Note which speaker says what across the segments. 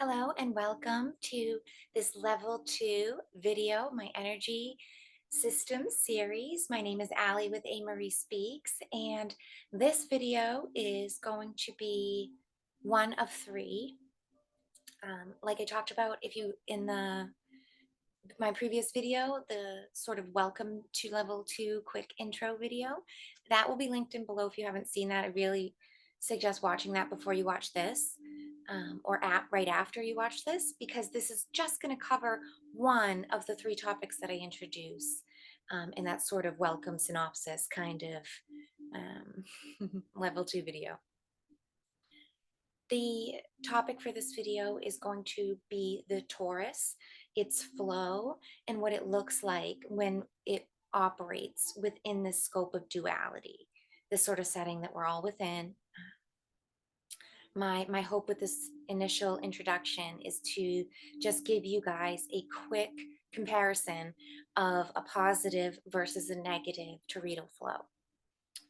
Speaker 1: Hello and welcome to this level 2 video, my energy systems series. My name is Allie with A. Marie Speaks, and this video is going to be one of three. Like I talked about, if you in my previous video, the sort of welcome to level 2 quick intro video, that will be linked in below if you haven't seen that. I really suggest watching that before you watch this, or right after you watch this, because this is just going to cover one of the three topics that I introduce in that sort of welcome synopsis kind of level 2 video. The topic for this video is going to be the torus, its flow, and what it looks like when it operates within the scope of duality, this sort of setting that we're all within. My hope with this initial introduction is to just give you guys a quick comparison of a positive versus a negative toroidal flow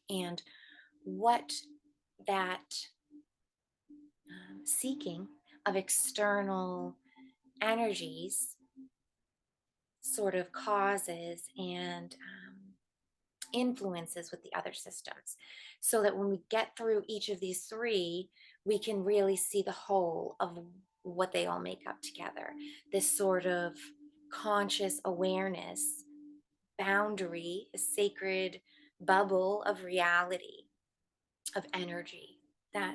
Speaker 1: and what that seeking of external energies sort of causes and influences with the other systems, so that when we get through each of these three, we can really see the whole of what they all make up together. This sort of conscious awareness boundary, a sacred bubble of reality, of energy that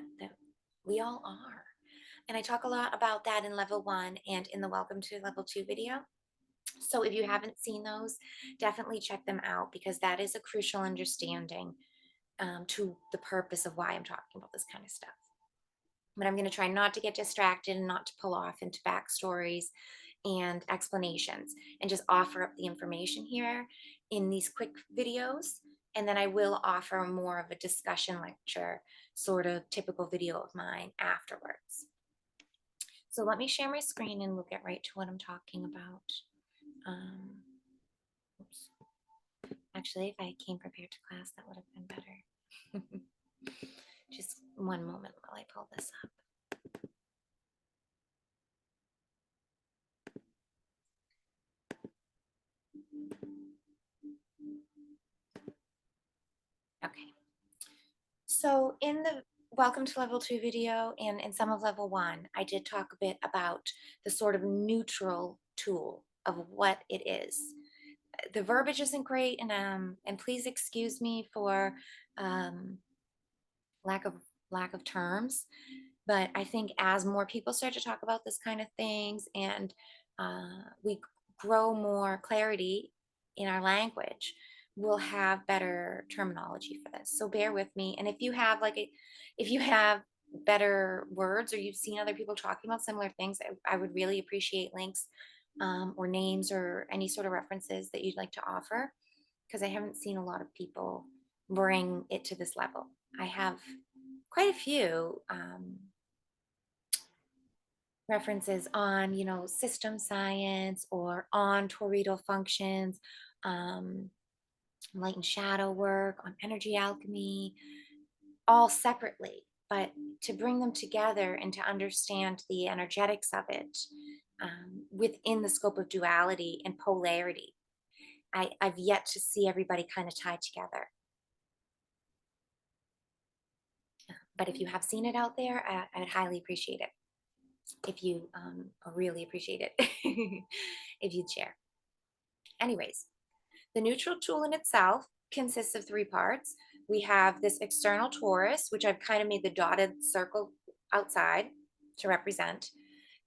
Speaker 1: we all are. And I talk a lot about that in level 1 and in the welcome to level 2 video. So if you haven't seen those, definitely check them out, because that is a crucial understanding to the purpose of why I'm talking about this kind of stuff. But I'm going to try not to get distracted and not to pull off into backstories and explanations, and just offer up the information here in these quick videos. And then I will offer more of a discussion lecture, sort of typical video of mine afterwards. So let me share my screen and we'll get right to what I'm talking about. Oops. Actually, if I came prepared to class, that would have been better. Just one moment while I pull this up. Okay. So in the welcome to level 2 video and in some of level 1, I did talk a bit about the sort of neutral tool of what it is. The verbiage isn't great, and please excuse me for lack of terms, but I think as more people start to talk about this kind of things, and we grow more clarity in our language, we'll have better terminology for this. So bear with me. And if you have if you have better words, or you've seen other people talking about similar things, I would really appreciate links or names or any sort of references that you'd like to offer, because I haven't seen a lot of people bring it to this level. I have quite a few references on, system science, or on toroidal functions, light and shadow work, on energy alchemy, all separately. But to bring them together and to understand the energetics of it within the scope of duality and polarity, I've yet to see everybody kind of tied together. But if you have seen it out there, I'd highly appreciate it. If you really appreciate it, if you'd share. Anyways, the neutral tool in itself consists of three parts. We have this external torus, which I've kind of made the dotted circle outside to represent.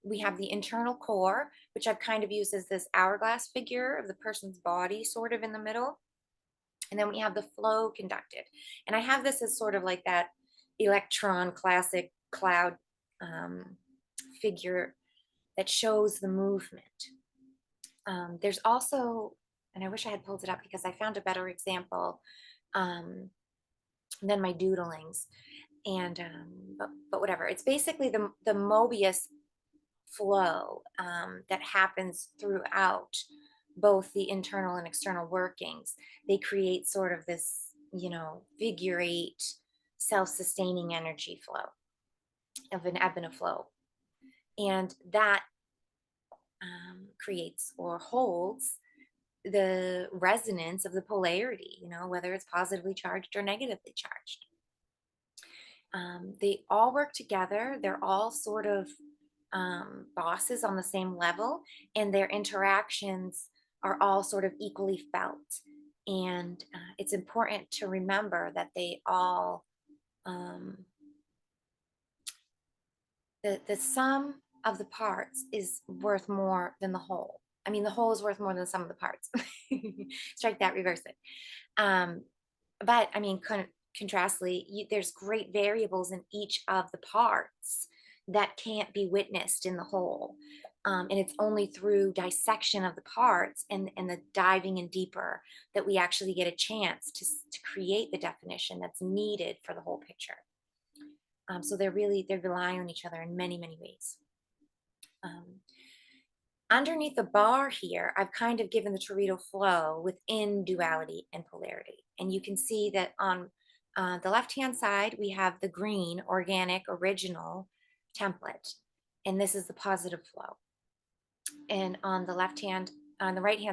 Speaker 1: We have the internal core, which I've kind of used as this hourglass figure of the person's body sort of in the middle. And then we have the flow conducted. And I have this as sort of like that electron classic cloud figure that shows the movement. There's also, and I wish I had pulled it up because I found a better example than my doodlings. And but whatever. It's basically the Mobius flow that happens throughout both the internal and external workings. They create sort of this, figure eight self-sustaining energy flow of an ebb and a flow. And that creates or holds the resonance of the polarity, whether it's positively charged or negatively charged. They all work together. They're all sort of bosses on the same level, and their interactions are all sort of equally felt. And it's important to remember that they all, the sum of the parts is worth more than the whole. I mean, the whole is worth more than the sum of the parts. Strike that, reverse it. Um, but I mean, contrastly, there's great variables in each of the parts that can't be witnessed in the whole. And it's only through dissection of the parts and the diving in deeper that we actually get a chance to create the definition that's needed for the whole picture. So they're relying on each other in many, many ways. Underneath the bar here, I've kind of given the toroidal flow within duality and polarity. And you can see that on the left-hand side, we have the green, organic, original template. And this is the positive flow. And on the right-hand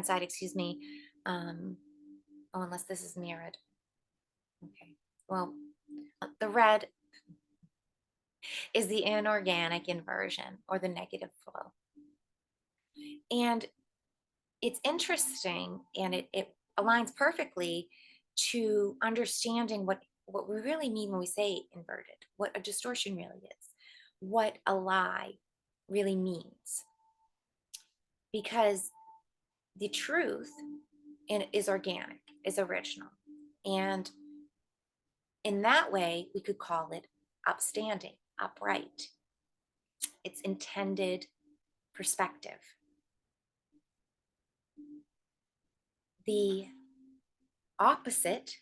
Speaker 1: side, excuse me, unless this is mirrored. Okay, well, the red is the inorganic inversion or the negative flow. And it's interesting, and it aligns perfectly to understanding what we really mean when we say inverted, what a distortion really is, what a lie really means. Because the truth is organic, is original. And in that way, we could call it upstanding, upright. It's intended perspective. The opposite,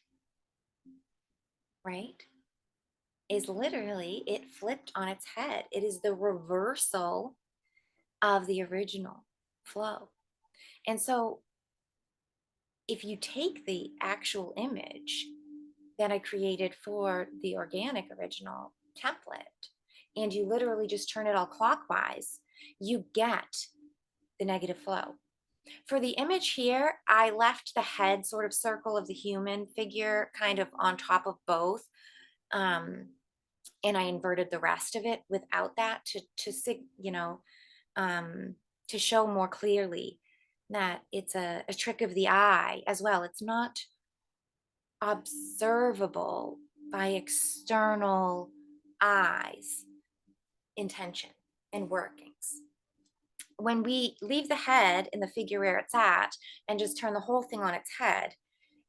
Speaker 1: right, is literally it flipped on its head. It is the reversal of the original flow. And so if you take the actual image that I created for the organic original template and you literally just turn it all clockwise, you get the negative flow. For the image here, I left the head sort of circle of the human figure kind of on top of both. And I inverted the rest of it without that to show more clearly that it's a trick of the eye as well. It's not observable by external eyes intention and workings. When we leave the head in the figure where it's at and just turn the whole thing on its head,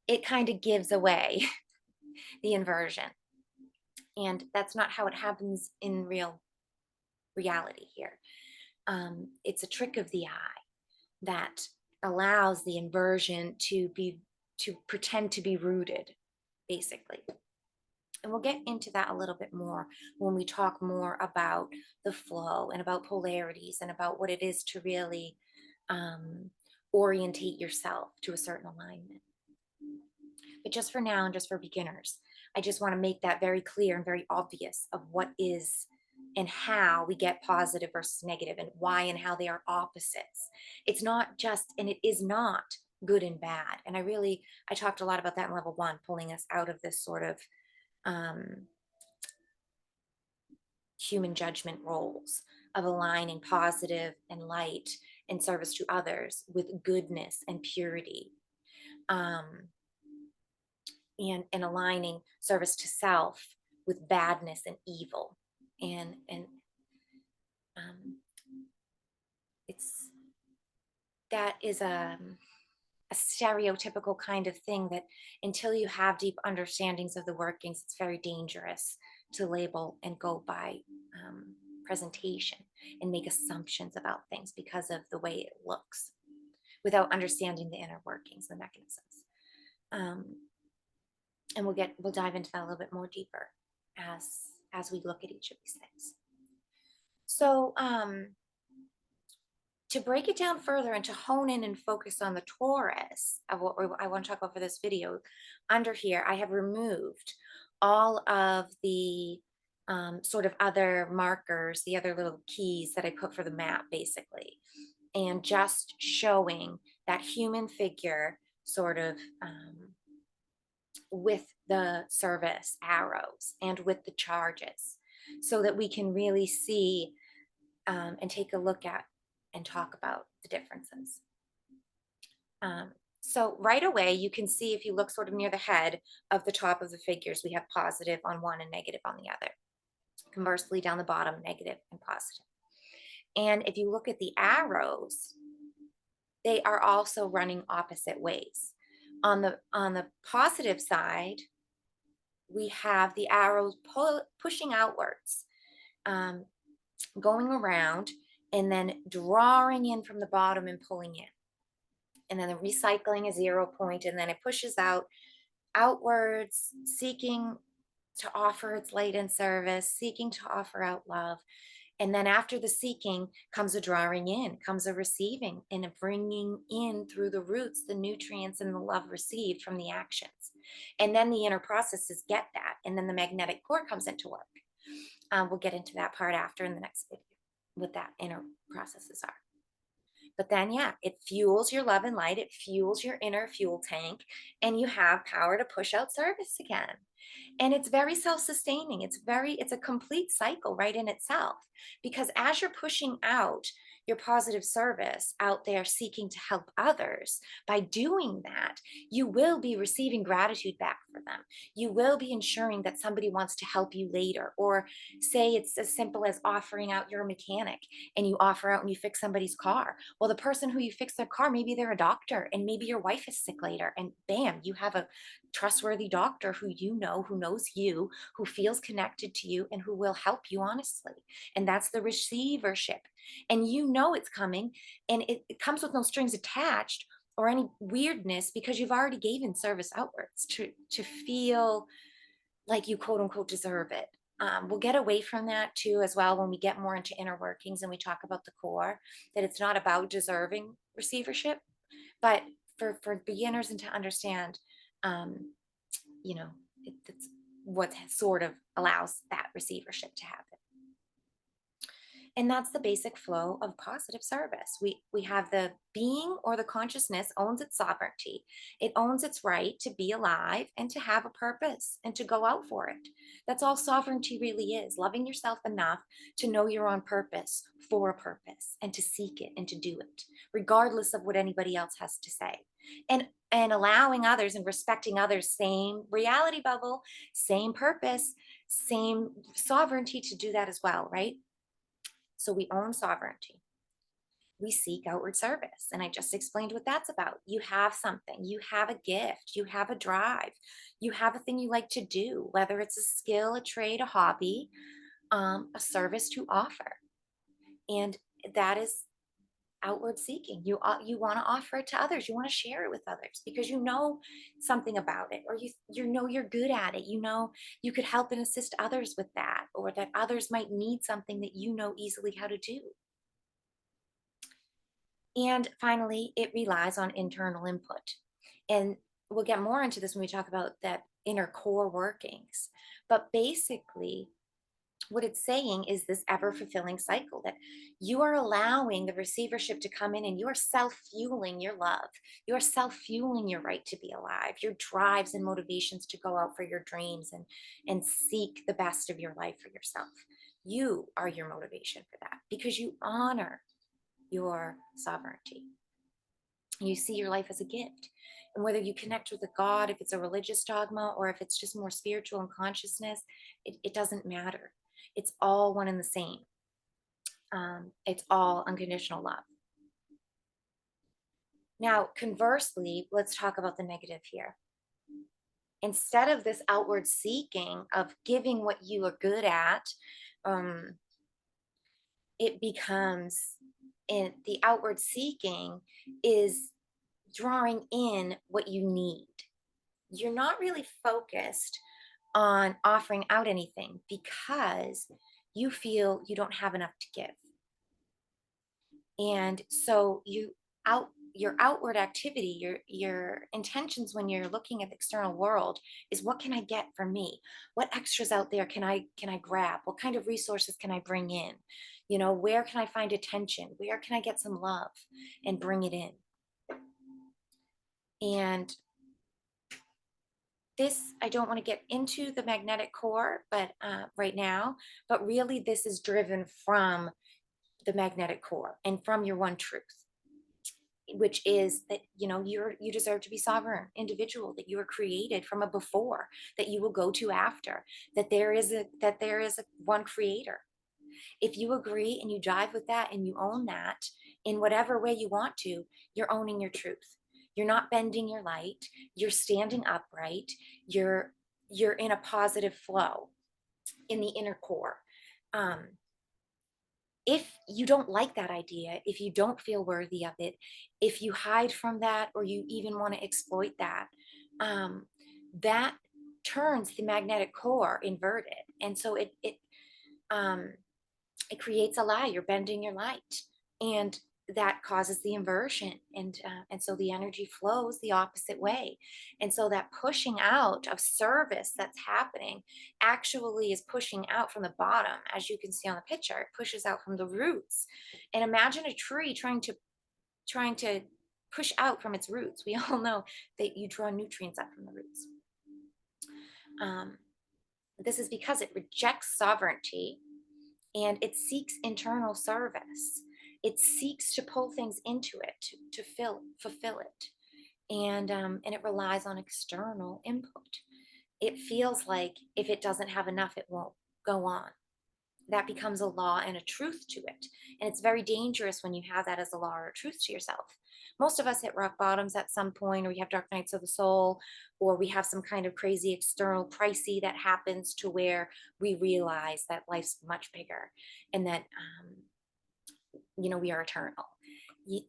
Speaker 1: it kind of gives away the inversion. And that's not how it happens in reality here. It's a trick of the eye that allows the inversion to pretend to be rooted, basically. And we'll get into that a little bit more when we talk more about the flow and about polarities and about what it is to really orientate yourself to a certain alignment. But just for now and just for beginners, I just want to make that very clear and very obvious of what is and how we get positive versus negative and why and how they are opposites. It's not just, and it is not good and bad. And I talked a lot about that in level 1, pulling us out of this sort of human judgment roles of aligning positive and light and service to others with goodness and purity, and aligning service to self with badness and evil. And that is a stereotypical kind of thing that until you have deep understandings of the workings, it's very dangerous to label and go by presentation and make assumptions about things because of the way it looks without understanding the inner workings, the mechanisms. And we'll dive into that a little bit more deeper as we look at each of these things. So to break it down further and to hone in and focus on the torus of what I want to talk about for this video, under here, I have removed all of the sort of other markers, the other little keys that I put for the map, basically, and just showing that human figure sort of with the service arrows and with the charges so that we can really see and take a look at and talk about the differences. Um, so right away, you can see if you look sort of near the head of the top of the figures, we have positive on one and negative on the other. Conversely, down the bottom, negative and positive. And if you look at the arrows, they are also running opposite ways. On the positive side, we have the arrows pushing outwards, um, going around, and then drawing in from the bottom and pulling in. And then the recycling a 0 point, and then it pushes out outwards, seeking to offer its light and service, seeking to offer out love. And then after the seeking comes a drawing in, comes a receiving, and a bringing in through the roots the nutrients and the love received from the actions. And then the inner processes get that. And then the magnetic core comes into work. We'll get into that part after in the next video, what that inner processes are. But then, yeah, it fuels your love and light. It fuels your inner fuel tank, and you have power to push out service again. And it's very self-sustaining. It's a complete cycle right in itself. Because as you're pushing out your positive service out there seeking to help others, by doing that, you will be receiving gratitude back for them. You will be ensuring that somebody wants to help you later. Or say it's as simple as offering out your mechanic, and you offer out and you fix somebody's car. Well, the person who you fix their car, maybe they're a doctor, and maybe your wife is sick later, and bam, you have a trustworthy doctor who you know, who knows you, who feels connected to you, and who will help you honestly. And that's the receivership. And you know it's coming, and it comes with no strings attached or any weirdness, because you've already given service outwards to feel like you quote unquote deserve it. We'll get away from that too as well when we get more into inner workings and we talk about the core, that it's not about deserving receivership, but for beginners and to understand, um, you know, it's what sort of allows that receivership to happen. And that's the basic flow of positive service. We have the being or the consciousness owns its sovereignty. It owns its right to be alive and to have a purpose and to go out for it. That's all sovereignty really is, loving yourself enough to know you're on purpose for a purpose and to seek it and to do it, regardless of what anybody else has to say. And allowing others and respecting others, same reality bubble, same purpose, same sovereignty to do that as well, right? So we own sovereignty. We seek outward service. And I just explained what that's about. You have something, you have a gift, you have a drive, you have a thing you like to do, whether it's a skill, a trade, a hobby, a service to offer. And that is outward seeking. You want to offer it to others. You want to share it with others because you know something about it, or you know you're good at it. You know you could help and assist others with that, or that others might need something that you know easily how to do. And finally, it relies on internal input. And we'll get more into this when we talk about that inner core workings. But basically, what it's saying is this ever fulfilling cycle that you are allowing the receivership to come in, and you are self fueling your love. You are self fueling your right to be alive, your drives and motivations to go out for your dreams and seek the best of your life for yourself. You are your motivation for that because you honor your sovereignty. You see your life as a gift. And whether you connect with a God, if it's a religious dogma, or if it's just more spiritual and consciousness, it doesn't matter. It's all one and the same. It's all unconditional love. Now, conversely, let's talk about the negative here. Instead of this outward seeking of giving what you are good at, it becomes, in the outward seeking is drawing in what you need. You're not really focused on offering out anything because you feel you don't have enough to give. And so your outward activity, your intentions when you're looking at the external world is, what can I get from me? What extras out there can I grab? What kind of resources can I bring in? Where can I find attention? Where can I get some love and bring it in? And this, I don't want to get into the magnetic core, but right now, but really this is driven from the magnetic core and from your one truth, which is that you deserve to be sovereign individual, that you were created from a before, that you will go to after, that there is a one creator. If you agree and you jive with that and you own that in whatever way you want to, you're owning your truth. You're not bending your light, you're standing upright, you're in a positive flow in the inner core. If you don't like that idea, if you don't feel worthy of it, if you hide from that, or you even want to exploit that, that turns the magnetic core inverted. And so um, it creates a lie. You're bending your light, and that causes the inversion, and so the energy flows the opposite way. And so that pushing out of service that's happening actually is pushing out from the bottom. As you can see on the picture, it pushes out from the roots. And imagine a tree trying to push out from its roots. We all know that you draw nutrients up from the roots. This is because it rejects sovereignty, and it seeks internal service. It seeks to pull things into it, to fulfill it, and it relies on external input. It feels like if it doesn't have enough, it won't go on. That becomes a law and a truth to it, and it's very dangerous when you have that as a law or a truth to yourself. Most of us hit rock bottoms at some point, or we have dark nights of the soul, or we have some kind of crazy external crisis that happens to where we realize that life's much bigger, and that we are eternal.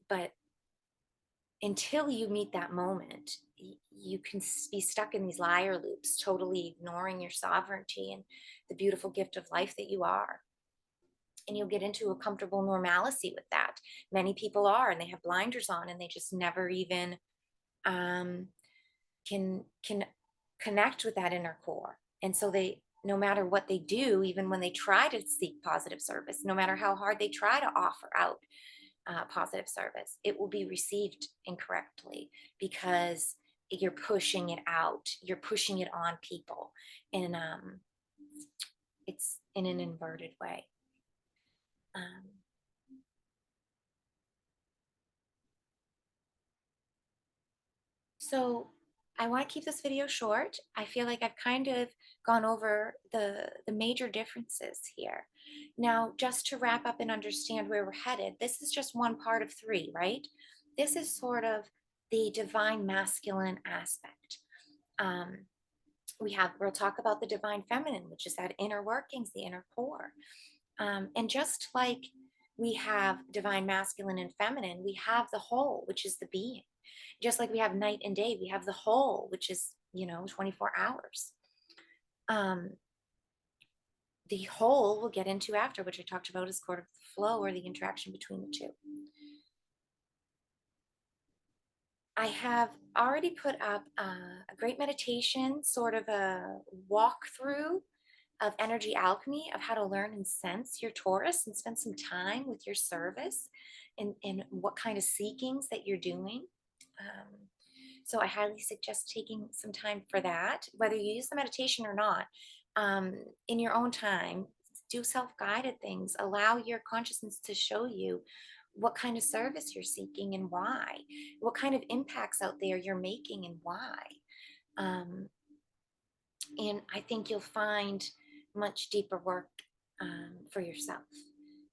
Speaker 1: But until you meet that moment, you can be stuck in these liar loops, totally ignoring your sovereignty and the beautiful gift of life that you are. And you'll get into a comfortable normalcy with that. Many people are, and they have blinders on, and they just never even can connect with that inner core. And so they, no matter what they do, even when they try to seek positive service, no matter how hard they try to offer out positive service, it will be received incorrectly, because you're pushing it out, you're pushing it on people, and it's in an inverted way. So I want to keep this video short. I feel like I've kind of gone over the major differences here. Now, just to wrap up and understand where we're headed, this is just one part of three, right? This is sort of the divine masculine aspect. We'll talk about the divine feminine, which is that inner workings, the inner core. And just like we have divine masculine and feminine, we have the whole, which is the being. Just like we have night and day, we have the whole, which is 24 hours. The whole we'll get into after, which I talked about, is sort of the flow, or the interaction between the two. I have already put up a great meditation, sort of a walkthrough of energy alchemy, of how to learn and sense your Taurus and spend some time with your service, and what kind of seekings that you're doing. So I highly suggest taking some time for that, whether you use the meditation or not. In your own time, do self-guided things. Allow your consciousness to show you what kind of service you're seeking and why, what kind of impacts out there you're making and why. And I think you'll find much deeper work for yourself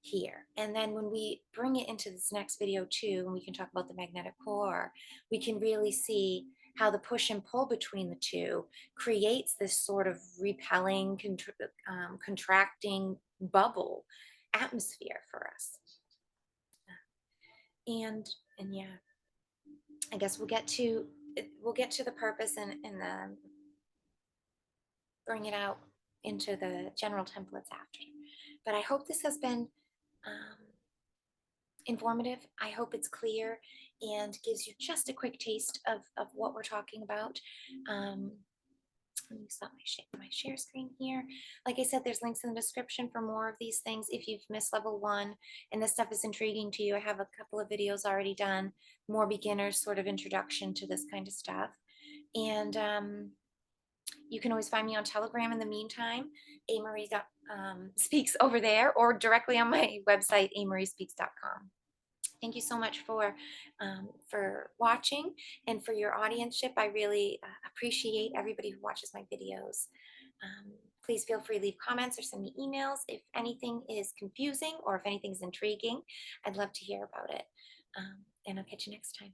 Speaker 1: here. And then when we bring it into this next video too, and we can talk about the magnetic core, we can really see how the push and pull between the two creates this sort of repelling, contracting bubble atmosphere for us. And yeah, I guess we'll get to the purpose and the bring it out into the general templates after. But I hope this has been informative. I hope it's clear and gives you just a quick taste of what we're talking about. Um, Let me stop my share screen here. Like I said, there's links in the description for more of these things. If you've missed level one and this stuff is intriguing to you, I have a couple of videos already done, more beginners sort of introduction to this kind of stuff. And you can always find me on Telegram in the meantime. Amarie speaks over there, or directly on my website, amariespeaks.com. Thank you so much for watching and for your audienceship. I really appreciate everybody who watches my videos. Please feel free to leave comments or send me emails if anything is confusing or if anything's intriguing. I'd love to hear about it. And I'll catch you next time.